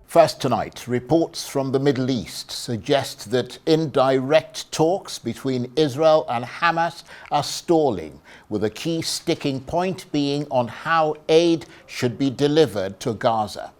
First tonight, reports from the Middle East suggest that indirect talks between Israel and Hamas are stalling, with a key sticking point being on how aid should be delivered to Gaza.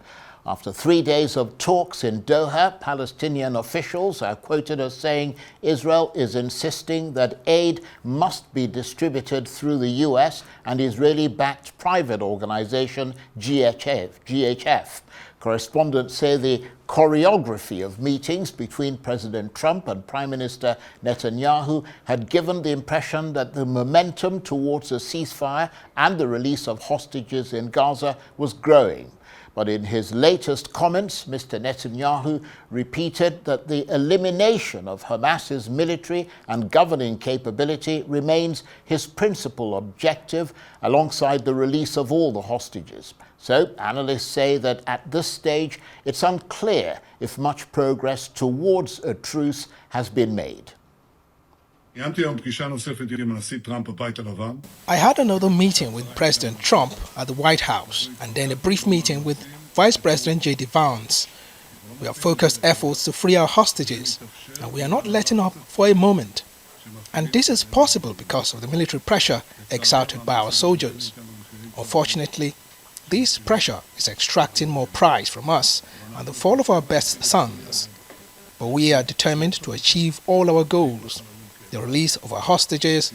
After 3 days of talks in Doha, Palestinian officials are quoted as saying Israel is insisting that aid must be distributed through the US and Israeli-backed private organization GHF. Correspondents say the choreography of meetings between President Trump and Prime Minister Netanyahu had given the impression that the momentum towards a ceasefire and the release of hostages in Gaza was growing. But in his latest comments, Mr. Netanyahu repeated that the elimination of Hamas's military and governing capability remains his principal objective, alongside the release of all the hostages. So analysts say that at this stage, it's unclear if much progress towards a truce has been made. I had another meeting with President Trump at the White House and then a brief meeting with Vice President J.D. Vance. We have focused efforts to free our hostages, and we are not letting up for a moment. And this is possible because of the military pressure exerted by our soldiers. Unfortunately, this pressure is extracting more prize from us and the fall of our best sons. But we are determined to achieve all our goals: the release of our hostages,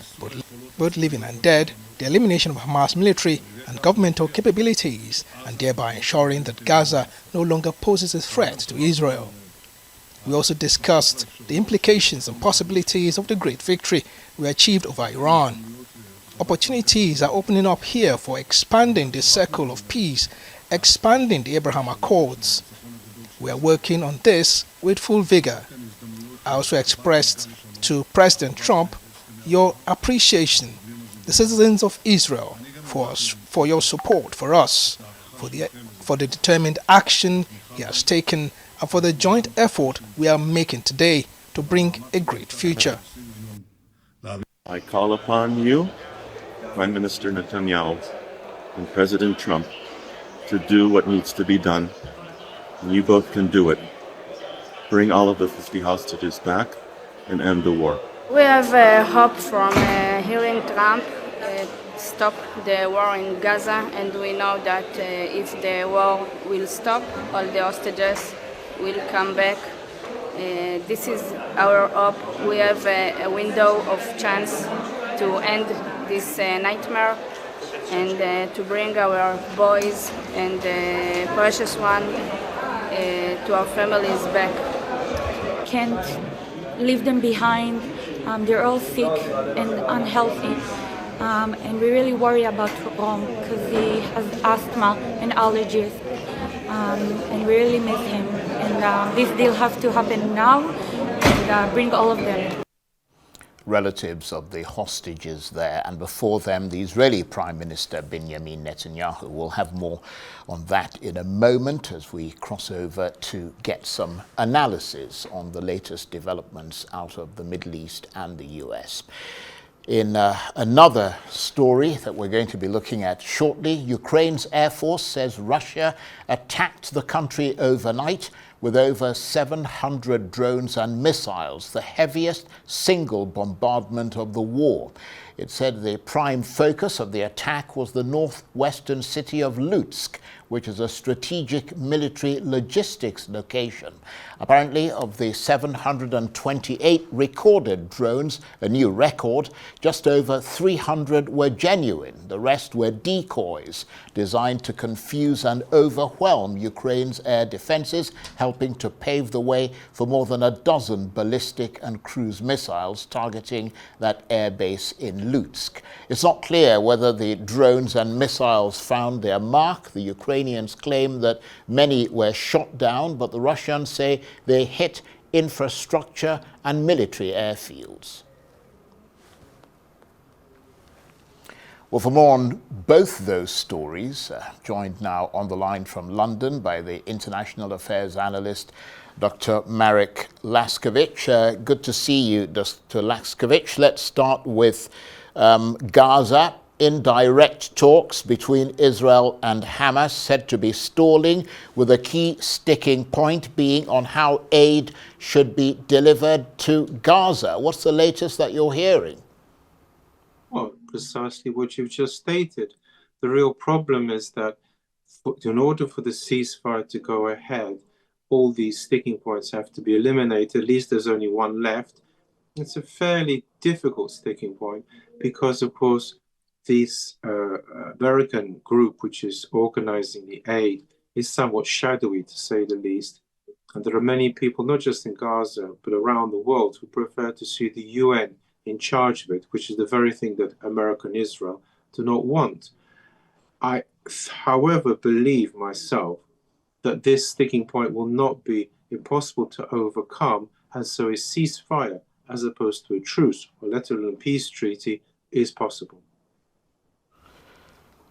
both living and dead, the elimination of Hamas military and governmental capabilities, and thereby ensuring that Gaza no longer poses a threat to Israel. We also discussed the implications and possibilities of the great victory we achieved over Iran. Opportunities are opening up here for expanding the circle of peace, expanding the Abraham Accords. We are working on this with full vigor. I also expressed to President Trump your appreciation, the citizens of Israel, for your support for us, for the determined action he has taken, and for the joint effort we are making today to bring a great future. I call upon you, Prime Minister Netanyahu and President Trump, to do what needs to be done. And you both can do it. Bring all of the 50 hostages back and end the war. We have hope from hearing Trump stop the war in Gaza, and we know that if the war will stop, all the hostages will come back. This is our hope. We have a window of chance to end this nightmare and to bring our boys and precious one to our families back. Can't leave them behind. They're all sick and unhealthy, and we really worry about Rom because he has asthma and allergies, and we really miss him. And this deal has to happen now and bring all of them. Relatives of the hostages there, and before them the Israeli Prime Minister Benjamin Netanyahu. We'll have more on that in a moment as we cross over to get some analysis on the latest developments out of the Middle East and the US. In another story that we're going to be looking at shortly, Ukraine's Air Force says Russia attacked the country overnight with over 700 drones and missiles, the heaviest single bombardment of the war. It said the prime focus of the attack was the northwestern city of Lutsk, which is a strategic military logistics location. Apparently, of the 728 recorded drones, a new record, just over 300 were genuine. The rest were decoys designed to confuse and overwhelm Ukraine's air defenses, helping to pave the way for more than a dozen ballistic and cruise missiles targeting that airbase in Lutsk. It's not clear whether the drones and missiles found their mark. The Ukrainians claim that many were shot down, but the Russians say they hit infrastructure and military airfields. Well, for more on both those stories, joined now on the line from London by the international affairs analyst, Dr. Marek Laskiewicz. Good to see you, Dr. Laskiewicz. Let's start with Gaza. indirect talks between Israel and Hamas said to be stalling, with a key sticking point being on how aid should be delivered to Gaza. What's the latest that you're hearing? Well, precisely what you've just stated. The real problem is that in order for the ceasefire to go ahead, all these sticking points have to be eliminated. At least there's only one left. It's a fairly difficult sticking point because, of course, this American group, which is organizing the aid, is somewhat shadowy, to say the least. And there are many people, not just in Gaza, but around the world, who prefer to see the UN in charge of it, which is the very thing that America and Israel do not want. I, however, believe myself that this sticking point will not be impossible to overcome, and so a ceasefire, as opposed to a truce, or let alone a peace treaty, is possible.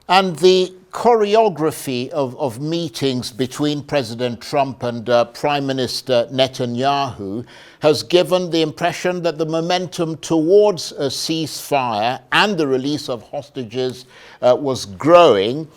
And the choreography of meetings between President Trump and Prime Minister Netanyahu has given the impression that the momentum towards a ceasefire and the release of hostages was growing.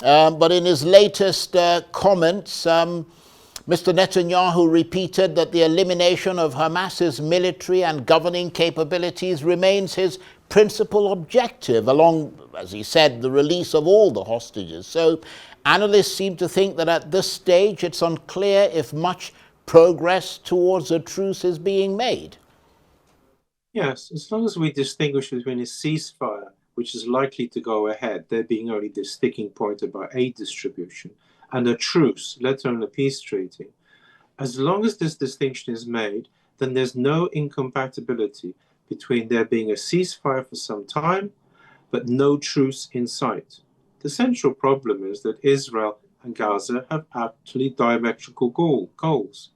But in his latest comments, Mr. Netanyahu repeated that the elimination of Hamas's military and governing capabilities remains his principal objective, along, as he said, the release of all the hostages. So analysts seem to think that at this stage it's unclear if much progress towards a truce is being made. Yes, as long as we distinguish between a ceasefire, which is likely to go ahead, there being only the sticking point about aid distribution, and a truce, let alone a peace treaty. As long as this distinction is made, then there's no incompatibility between there being a ceasefire for some time, but no truce in sight. The central problem is that Israel and Gaza have absolutely diametrical goals.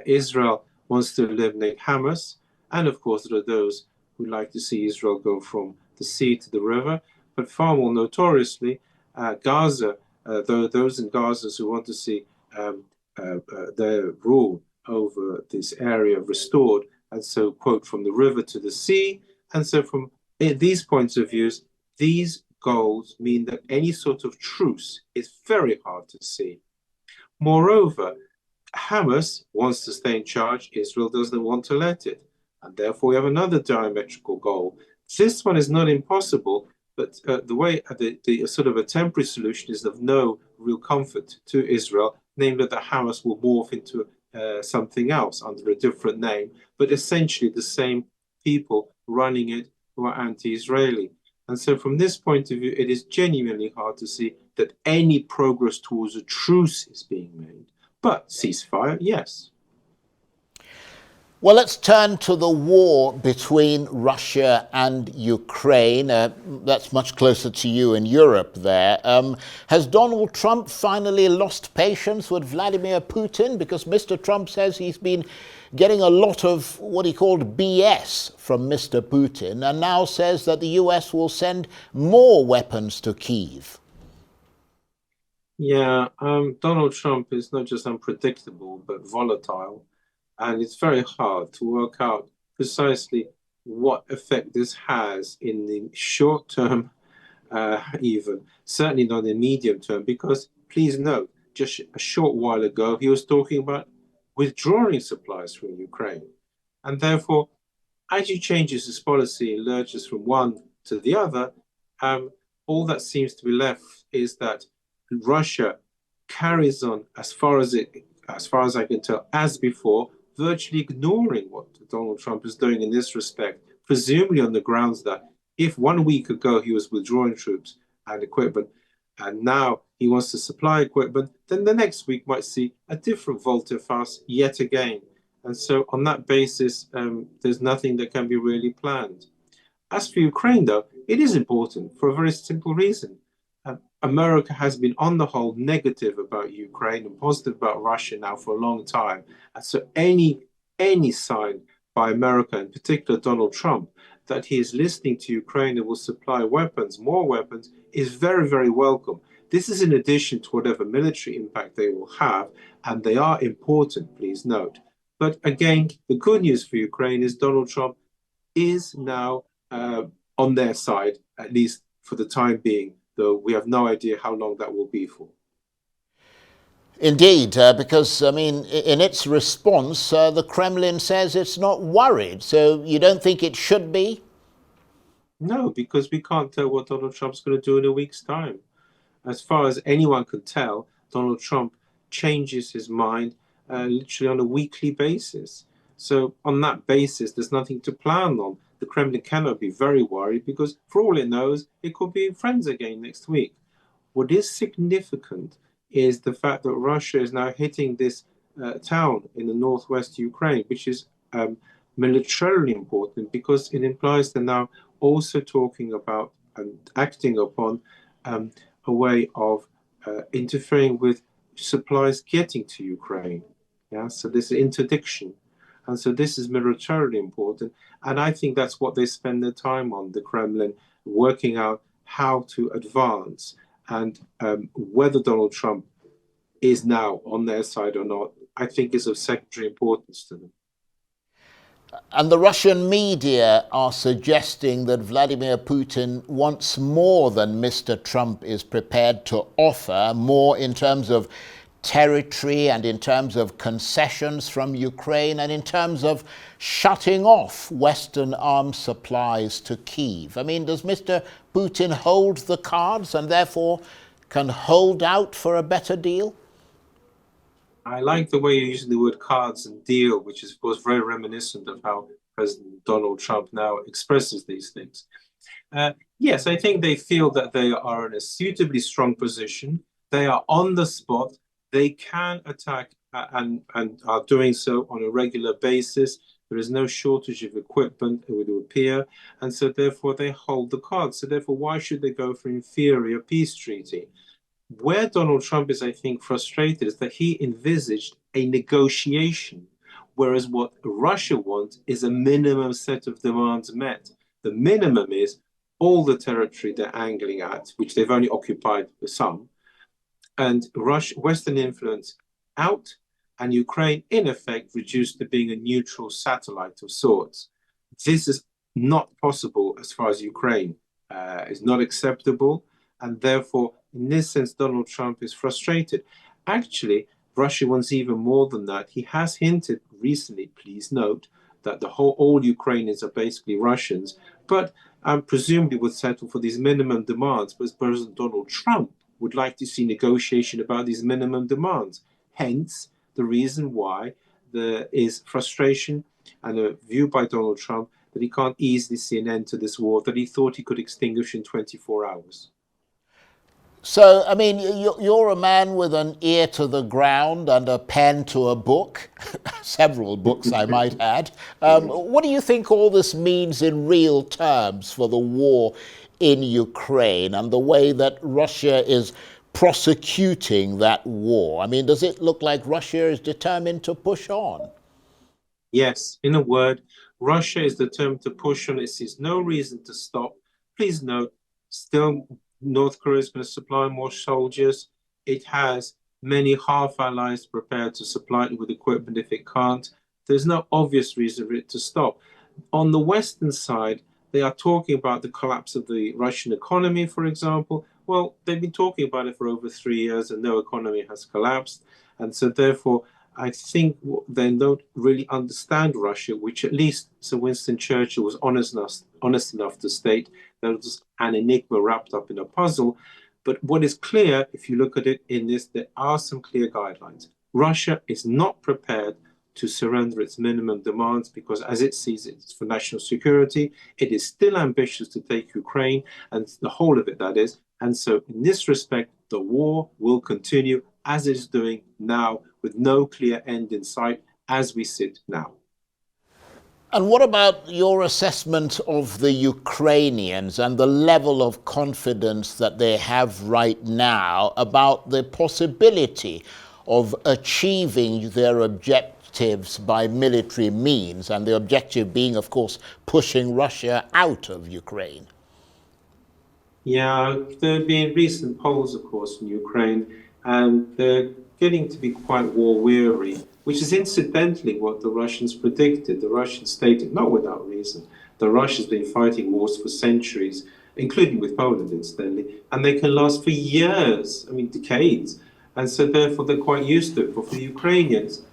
Israel wants to eliminate Hamas, and of course there are those who like to see Israel go from the sea to the river, but far more notoriously, Gaza, those in Gaza who want to see their rule over this area restored, and so, quote, from the river to the sea. And so from these points of views, these goals mean that any sort of truce is very hard to see. Moreover, Hamas wants to stay in charge. Israel doesn't want to let it. And therefore, we have another diametrical goal. This one is not impossible, but the way the sort of a temporary solution is of no real comfort to Israel, namely that Hamas will morph into something else under a different name, but essentially the same people running it who are anti-Israeli. And so from this point of view, it is genuinely hard to see that any progress towards a truce is being made. But ceasefire, yes. Well, let's turn to the war between Russia and Ukraine. That's much closer to you in Europe there. Has Donald Trump finally lost patience with Vladimir Putin? Because Mr. Trump says he's been getting a lot of what he called BS from Mr. Putin, and now says that the US will send more weapons to Kyiv. Yeah, Donald Trump is not just unpredictable, but volatile. And it's very hard to work out precisely what effect this has in the short term, even, certainly not in the medium term, because please note, just a short while ago, he was talking about withdrawing supplies from Ukraine. And therefore, as he changes his policy and lurches from one to the other, all that seems to be left is that Russia carries on as far as I can tell, as before, virtually ignoring what Donald Trump is doing in this respect, presumably on the grounds that if 1 week ago he was withdrawing troops and equipment, and now he wants to supply equipment, then the next week might see a different volte-face yet again. And so on that basis, there's nothing that can be really planned. As for Ukraine, though, it is important for a very simple reason. America has been, on the whole, negative about Ukraine and positive about Russia now for a long time. And so any sign by America, in particular Donald Trump, that he is listening to Ukraine and will supply weapons, more weapons, is very, very welcome. This is in addition to whatever military impact they will have, and they are important, please note. But again, the good news for Ukraine is Donald Trump is now on their side, at least for the time being, though we have no idea how long that will be for. Indeed, because, I mean, in its response, the Kremlin says it's not worried. So you don't think it should be? No, because we can't tell what Donald Trump's going to do in a week's time. As far as anyone can tell, Donald Trump changes his mind literally on a weekly basis. So on that basis, there's nothing to plan on. The Kremlin cannot be very worried because for all it knows, it could be friends again next week. What is significant is the fact that Russia is now hitting this town in the northwest Ukraine, which is militarily important because it implies they're now also talking about and acting upon a way of interfering with supplies getting to Ukraine. Yeah, so this interdiction. And so this is militarily important. And I think that's what they spend their time on, the Kremlin, working out how to advance. And whether Donald Trump is now on their side or not, I think is of secondary importance to them. And the Russian media are suggesting that Vladimir Putin wants more than Mr. Trump is prepared to offer, more in terms of territory and in terms of concessions from Ukraine and in terms of shutting off Western arms supplies to Kyiv. I mean, does Mr. Putin hold the cards and therefore can hold out for a better deal? I like the way you're using the word cards and deal, which is, of course, very reminiscent of how President Donald Trump now expresses these things. Yes, I think they feel that they are in a suitably strong position. They are on the spot. They can attack and are doing so on a regular basis. There is no shortage of equipment, it would appear. And so therefore they hold the cards. So therefore, why should they go for inferior peace treaty? Where Donald Trump is, I think, frustrated is that he envisaged a negotiation, whereas what Russia wants is a minimum set of demands met. The minimum is all the territory they're angling at, which they've only occupied some, and Western influence out, and Ukraine, in effect, reduced to being a neutral satellite of sorts. This is not possible as far as Ukraine is not acceptable, and therefore, in this sense, Donald Trump is frustrated. Actually, Russia wants even more than that. He has hinted recently, please note, that all Ukrainians are basically Russians, but presumably would settle for these minimum demands. But President Donald Trump would like to see negotiation about these minimum demands. Hence, the reason why there is frustration and a view by Donald Trump that he can't easily see an end to this war that he thought he could extinguish in 24 hours. So, I mean, you're a man with an ear to the ground and a pen to a book, several books I might add. What do you think all this means in real terms for the war in Ukraine and the way that Russia is prosecuting that war? I mean, does it look like Russia is determined to push on? Yes, in a word, Russia is determined to push on. It sees no reason to stop. Please note, still North Korea is going to supply more soldiers. It has many half allies prepared to supply it with equipment if it can't. There's no obvious reason for it to stop. On the Western side, they are talking about the collapse of the Russian economy, for example. Well, they've been talking about it for over 3 years and no economy has collapsed. And so therefore, I think they don't really understand Russia, which at least Sir Winston Churchill was honest enough to state that it was an enigma wrapped up in a puzzle. But what is clear, if you look at it in this, there are some clear guidelines. Russia is not prepared to surrender its minimum demands because as it sees it, it's for national security. It is still ambitious to take Ukraine and the whole of it, that is. And so in this respect, the war will continue as it is doing now with no clear end in sight as we sit now. And what about your assessment of the Ukrainians and the level of confidence that they have right now about the possibility of achieving their objectives by military means, and the objective being, of course, pushing Russia out of Ukraine? Yeah, there have been recent polls, of course, in Ukraine, and they're getting to be quite war-weary, which is incidentally what the Russians predicted. The Russians stated, not without reason, the Russians have been fighting wars for centuries. including with Poland, incidentally, and they can last for years, I mean, decades. And so therefore they're quite used to it. But for the Ukrainians,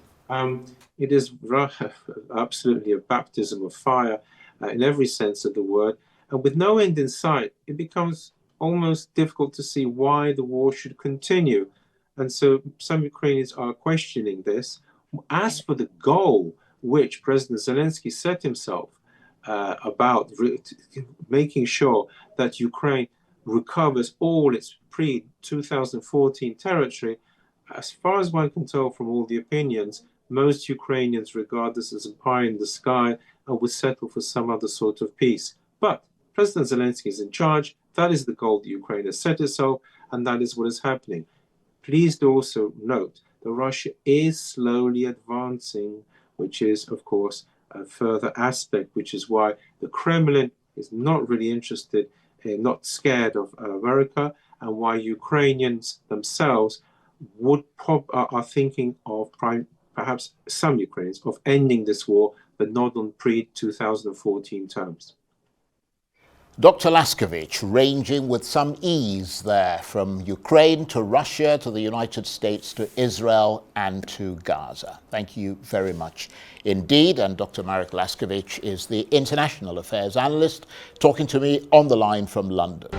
it is absolutely a baptism of fire in every sense of the word. And with no end in sight, it becomes almost difficult to see why the war should continue. And so some Ukrainians are questioning this. As for the goal which President Zelensky set himself about making sure that Ukraine recovers all its pre-2014 territory, as far as one can tell from all the opinions, most Ukrainians regard this as a pie in the sky and would settle for some other sort of peace. But President Zelensky is in charge. That is the goal that Ukraine has set itself, and that is what is happening. Please do also note that Russia is slowly advancing, which is, of course, a further aspect, which is why the Kremlin is not really interested, not scared of America, and why Ukrainians themselves are thinking of, perhaps some Ukrainians, of ending this war, but not on pre-2014 terms. Dr. Laskiewicz, ranging with some ease there from Ukraine to Russia to the United States to Israel and to Gaza. Thank you very much indeed. And Dr. Marek Laskiewicz is the International Affairs Analyst talking to me on the line from London.